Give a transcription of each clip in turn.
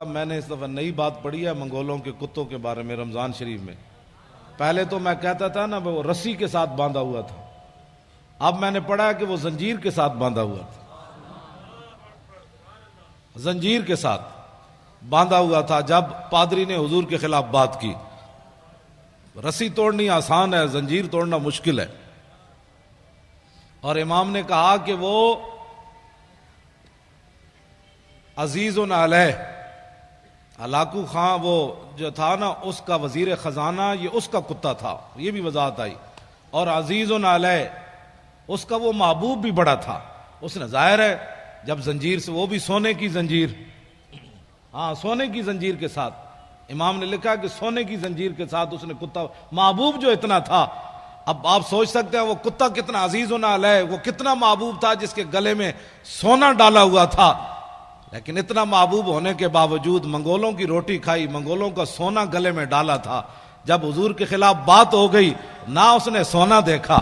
اب میں نے اس دفعہ نئی بات پڑھی ہے منگولوں کے کتوں کے بارے میں رمضان شریف میں۔ پہلے تو میں کہتا تھا نا وہ رسی کے ساتھ باندھا ہوا تھا، اب میں نے پڑھا کہ وہ زنجیر کے ساتھ باندھا ہوا تھا، زنجیر کے ساتھ باندھا ہوا تھا جب پادری نے حضور کے خلاف بات کی۔ رسی توڑنی آسان ہے، زنجیر توڑنا مشکل ہے۔ اور امام نے کہا کہ وہ عزیز علیہ، ہلاکو خان وہ جو تھا نا اس کا وزیر خزانہ، یہ اس کا کتا تھا، یہ بھی وضاحت آئی۔ اور عزیز علیہ اس کا وہ محبوب بھی بڑا تھا، اس نے ظاہر ہے جب زنجیر سے، وہ بھی سونے کی زنجیر، ہاں سونے کی زنجیر کے ساتھ، امام نے لکھا کہ سونے کی زنجیر کے ساتھ اس نے کتا، محبوب جو اتنا تھا۔ اب آپ سوچ سکتے ہیں وہ کتا کتنا عزیز علیہ، وہ کتنا محبوب تھا جس کے گلے میں سونا ڈالا ہوا تھا، لیکن اتنا محبوب ہونے کے باوجود منگولوں کی روٹی کھائی، منگولوں کا سونا گلے میں ڈالا تھا۔ جب حضور کے خلاف بات ہو گئی، نہ اس نے سونا دیکھا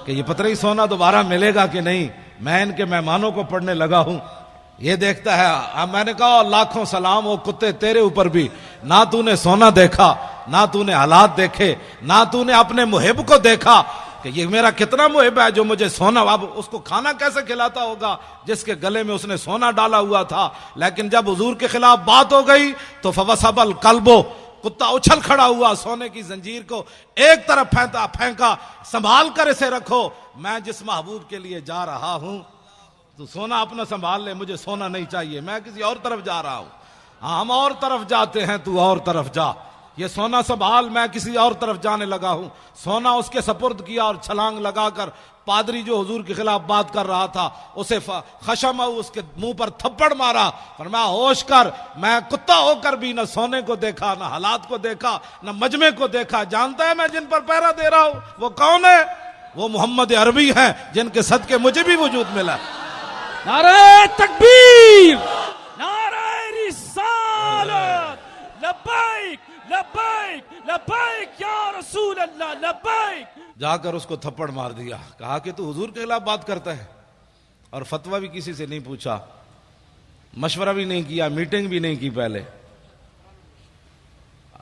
کہ یہ پتہ نہیں سونا دوبارہ ملے گا کہ نہیں، میں ان کے مہمانوں کو پڑھنے لگا ہوں، یہ دیکھتا ہے۔ اب میں نے کہا لاکھوں سلام وہ کتے تیرے اوپر بھی، نہ تو نے سونا دیکھا، نہ تو نے حالات دیکھے، نہ تو نے اپنے محب کو دیکھا کہ یہ میرا کتنا محب ہے جو مجھے سونا، اب اس کو کھانا کیسے کھلاتا ہوگا جس کے گلے میں اس نے سونا ڈالا ہوا تھا۔ لیکن جب حضور کے خلاف بات ہو گئی تو فوسب القلب، کتا اچھل کھڑا ہوا، سونے کی زنجیر کو ایک طرف پھینکا، سنبھال کر اسے رکھو، میں جس محبوب کے لیے جا رہا ہوں تو سونا اپنا سنبھال لے، مجھے سونا نہیں چاہیے، میں کسی اور طرف جا رہا ہوں۔ ہاں ہم اور طرف جاتے ہیں، تو اور طرف جا، یہ سونا سنبھال، میں کسی اور طرف جانے لگا ہوں۔ سونا اس کے سپرد کیا اور چھلانگ لگا کر پادری جو حضور کے خلاف بات کر رہا تھا اسے خشم، اس کے منہ پر تھپڑ مارا، فرمایا ہوش کر، میں کتا ہو کر بھی نہ سونے کو دیکھا، نہ حالات کو دیکھا، نہ مجمع کو دیکھا، جانتا ہے میں جن پر پہرا دے رہا ہوں وہ کون ہے؟ وہ محمد عربی ہیں جن کے صدقے مجھے بھی وجود ملا۔ نعرہ تکبیر، نعرہ رسالت، لبیک لبیک لبیک یا رسول اللہ، لبیک۔ جا کر اس کو تھپڑ مار دیا، کہا کہ تو حضور کے خلاف بات کرتا ہے، اور فتویٰ بھی کسی سے نہیں پوچھا، مشورہ بھی نہیں کیا، میٹنگ بھی نہیں کی، پہلے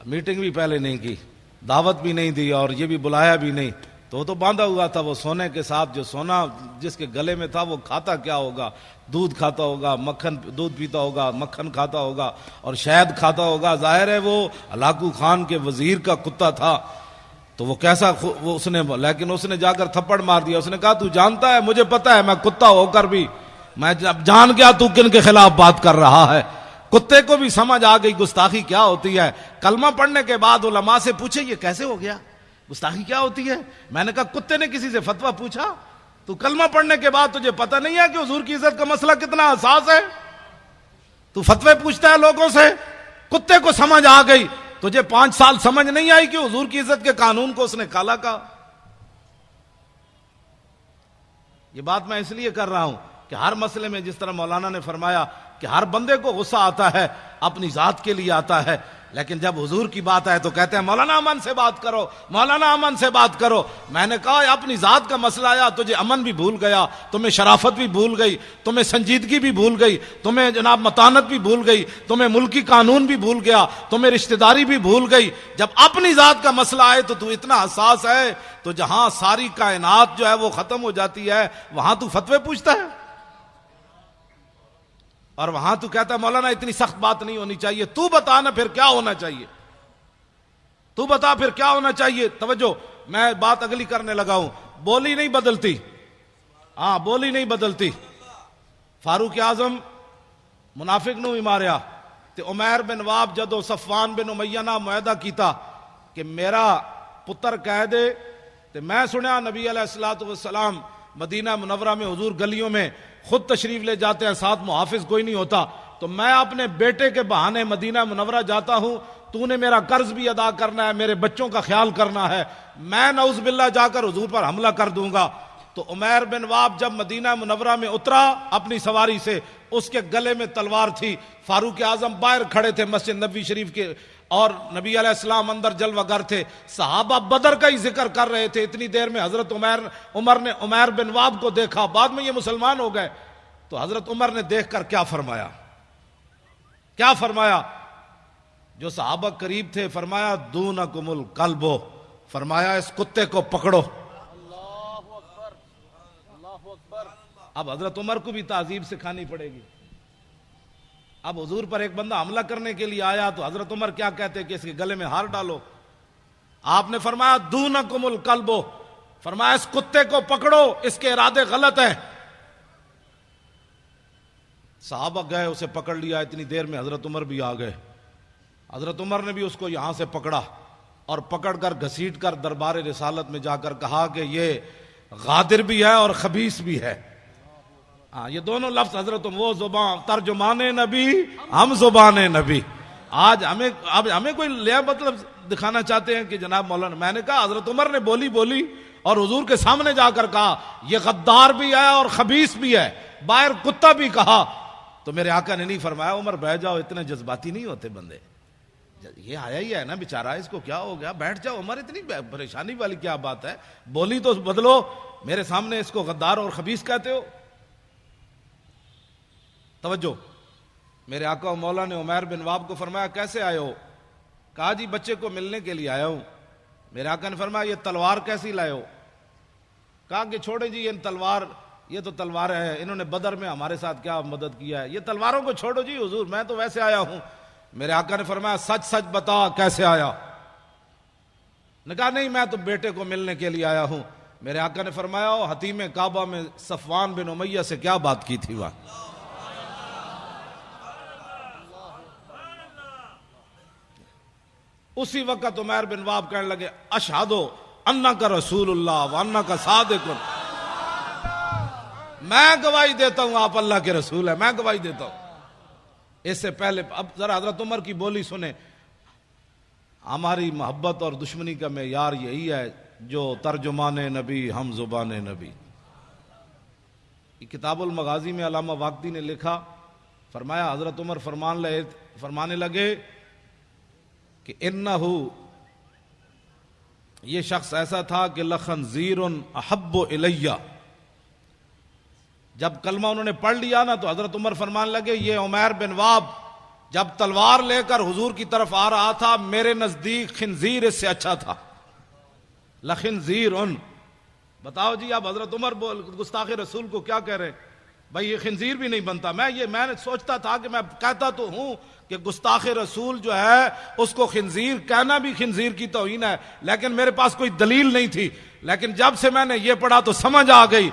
میٹنگ بھی پہلے نہیں کی، دعوت بھی نہیں دی، اور یہ بھی بلایا بھی نہیں، تو باندھا ہوا تھا وہ سونے کے ساتھ۔ جو سونا جس کے گلے میں تھا وہ کھاتا کیا ہوگا؟ دودھ کھاتا ہوگا، مکھن، دودھ پیتا ہوگا، مکھن کھاتا ہوگا اور شہد کھاتا ہوگا۔ ظاہر ہے وہ ہلاکو خان کے وزیر کا کتا تھا، تو وہ کیسا وہ اس نے، لیکن اس نے جا کر تھپڑ مار دیا۔ اس نے کہا تو جانتا ہے، مجھے پتا ہے میں کتا ہو کر بھی میں جب جان گیا تو کن کے خلاف بات کر رہا ہے۔ کتے کو بھی سمجھ آ گئی گستاخی کیا ہوتی ہے۔ کلمہ پڑھنے کے بعد علماء سے پوچھے یہ کیسے ہو گیا، گستاخی کیا ہوتی ہے؟ میں نے کہا کتے نے کسی سے فتویٰ پوچھا؟ تو کلمہ پڑھنے کے بعد تجھے پتہ نہیں ہے کہ حضور کی عزت کا مسئلہ کتنا حساس ہے؟ تو فتوے پوچھتا ہے لوگوں سے؟ کتے کو سمجھ آ گئی، تجھے 5 سال سمجھ نہیں آئی کہ حضور کی عزت کے قانون کو اس نے کالا کہا؟ یہ بات میں اس لیے کر رہا ہوں کہ ہر مسئلے میں جس طرح مولانا نے فرمایا کہ ہر بندے کو غصہ آتا ہے، اپنی ذات کے لیے آتا ہے، لیکن جب حضور کی بات آئے تو کہتے ہیں مولانا امن سے بات کرو، مولانا امن سے بات کرو۔ میں نے کہا اپنی ذات کا مسئلہ آیا، تجھے امن بھی بھول گیا، تمہیں شرافت بھی بھول گئی، تمہیں سنجیدگی بھی بھول گئی، تمہیں جناب متانت بھی بھول گئی، تمہیں ملکی قانون بھی بھول گیا، تمہیں رشتہ داری بھی بھول گئی۔ جب اپنی ذات کا مسئلہ آئے تو اتنا حساس ہے، تو جہاں ساری کائنات جو ہے وہ ختم ہو جاتی ہے وہاں تو فتوے پوچھتا ہے، اور وہاں تو کہتا ہے مولانا اتنی سخت بات نہیں ہونی چاہیے، تو بتا نا پھر کیا ہونا چاہیے، تو بتا پھر کیا ہونا چاہیے۔ توجہ، میں بات اگلی کرنے لگا ہوں، بولی نہیں بدلتی، ہاں بولی نہیں بدلتی۔ فاروق اعظم منافق نو ہی ماریا تے عمیر بن واب جدو صفوان بن امیہ نہ معاہدہ کیتا کہ میرا پتر کہہ دے، تے میں سنیا نبی علیہ الصلوۃ والسلام مدینہ منورہ میں حضور گلیوں میں خود تشریف لے جاتے ہیں، ساتھ محافظ کوئی نہیں ہوتا، تو میں اپنے بیٹے کے بہانے مدینہ منورہ جاتا ہوں، تو نے میرا قرض بھی ادا کرنا ہے، میرے بچوں کا خیال کرنا ہے، میں نعوذ باللہ جا کر حضور پر حملہ کر دوں گا۔ تو عمیر بن واب جب مدینہ منورہ میں اترا اپنی سواری سے، اس کے گلے میں تلوار تھی، فاروق اعظم باہر کھڑے تھے مسجد نبوی شریف کے، اور نبی علیہ السلام اندر جلوہ گر تھے، صحابہ بدر کا ہی ذکر کر رہے تھے۔ اتنی دیر میں حضرت عمر نے عمیر بن واب کو دیکھا، بعد میں یہ مسلمان ہو گئے، تو حضرت عمر نے دیکھ کر کیا فرمایا، کیا فرمایا؟ جو صحابہ قریب تھے فرمایا دونکم الکلب، فرمایا اس کتے کو پکڑو۔ اب حضرت عمر کو بھی تہذیب سکھانی پڑے گی۔ اب حضور پر ایک بندہ حملہ کرنے کے لیے آیا تو حضرت عمر کیا کہتے کہ اس کے گلے میں ہار ڈالو؟ آپ نے فرمایا دونکم الکلب، فرمایا اس کتے کو پکڑو، اس کے ارادے غلط ہیں۔ صحابہ گئے، اسے پکڑ لیا، اتنی دیر میں حضرت عمر بھی آ گئے۔ حضرت عمر نے بھی اس کو یہاں سے پکڑا اور پکڑ کر گھسیٹ کر دربار رسالت میں جا کر کہا کہ یہ غادر بھی ہے اور خبیث بھی ہے۔ ہاں، یہ دونوں لفظ حضرت وہ زبان ترجمان نبی، ہم زبان نبی۔ آج ہمیں کوئی لیا مطلب دکھانا چاہتے ہیں کہ جناب مولانا، میں نے کہا حضرت عمر نے بولی اور حضور کے سامنے جا کر کہا یہ غدار بھی ہے اور خبیث بھی ہے، باہر کتا بھی کہا، تو میرے آقا نے نہیں فرمایا عمر بیٹھ جاؤ، اتنے جذباتی نہیں ہوتے بندے، یہ آیا ہی ہے نا بیچارہ، اس کو کیا ہو گیا، بیٹھ جاؤ عمر، اتنی پریشانی والی کیا بات ہے، بولی تو بدلو، میرے سامنے اس کو غدار اور خبیث کہتے ہو۔ توجہ، میرے آقا و مولا نے عمیر بن واب کو فرمایا کیسے آئے ہو؟ کہا جی بچے کو ملنے کے لیے آیا ہوں۔ میرے آقا نے فرمایا یہ تلوار کیسی لائے ہو؟ کہا کہ چھوڑے جی یہ تو تلوار ہے، انہوں نے بدر میں ہمارے ساتھ کیا مدد کیا ہے، یہ تلواروں کو چھوڑو جی حضور، میں تو ویسے آیا ہوں۔ میرے آقا نے فرمایا سچ سچ بتا کیسے آیا؟ نے کہا نہیں میں تو بیٹے کو ملنے کے لیے آیا ہوں۔ میرے آقا نے فرمایا حتیم کعبہ میں صفوان بن امیہ سے کیا بات کی تھی وہاں؟ اسی وقت عمیر بن واب کہنے لگے اشہدو انک رسول اللہ وانک صادق، میں گواہی دیتا ہوں آپ اللہ کے رسول ہیں، میں گواہی دیتا ہوں۔ اس سے پہلے اب ذرا حضرت عمر کی بولی سنیں۔ ہماری محبت اور دشمنی کا معیار یہی ہے جو ترجمان نبی ہم زبان نبی۔ کتاب المغازی میں علامہ واقدی نے لکھا، فرمایا حضرت عمر فرمانے لگے کہ انہو، یہ شخص ایسا تھا کہ لخنزیر احب الیہ، جب کلمہ انہوں نے پڑھ لیا نا تو حضرت عمر فرمانے لگے یہ عمیر بن واب جب تلوار لے کر حضور کی طرف آ رہا تھا میرے نزدیک خنزیر اس سے اچھا تھا۔ لخنزیر، بتاؤ جی آپ حضرت عمر گستاخ رسول کو کیا کہہ رہے ہیں؟ بھائی یہ خنزیر بھی نہیں بنتا۔ میں نے سوچتا تھا کہ میں کہتا تو ہوں کہ گستاخ رسول جو ہے اس کو خنزیر کہنا بھی خنزیر کی توہین ہے، لیکن میرے پاس کوئی دلیل نہیں تھی، لیکن جب سے میں نے یہ پڑھا تو سمجھ آ گئی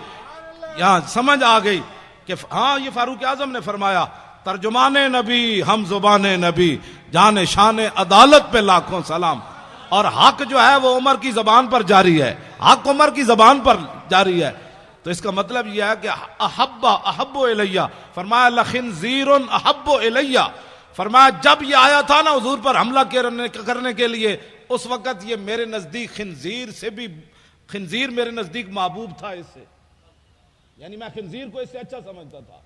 کہ ہاں یہ فاروق اعظم نے فرمایا ترجمان نبی ہم زبان نبی، جان شان عدالت پہ لاکھوں سلام، اور حق جو ہے وہ عمر کی زبان پر جاری ہے، حق عمر کی زبان پر جاری ہے۔ تو اس کا مطلب یہ ہے کہ احب الیہ، فرمایا لخنزیر احب الیہ، فرمایا جب یہ آیا تھا نا حضور پر حملہ کرنے کے لیے اس وقت یہ میرے نزدیک خنزیر میرے نزدیک محبوب تھا اس سے، یعنی میں خنزیر کو اس سے اچھا سمجھتا تھا،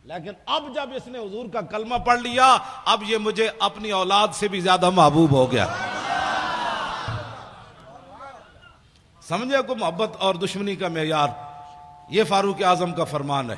لیکن اب جب اس نے حضور کا کلمہ پڑھ لیا اب یہ مجھے اپنی اولاد سے بھی زیادہ محبوب ہو گیا۔ سمجھے کو محبت اور دشمنی کا معیار، یہ فاروق اعظم کا فرمان ہے۔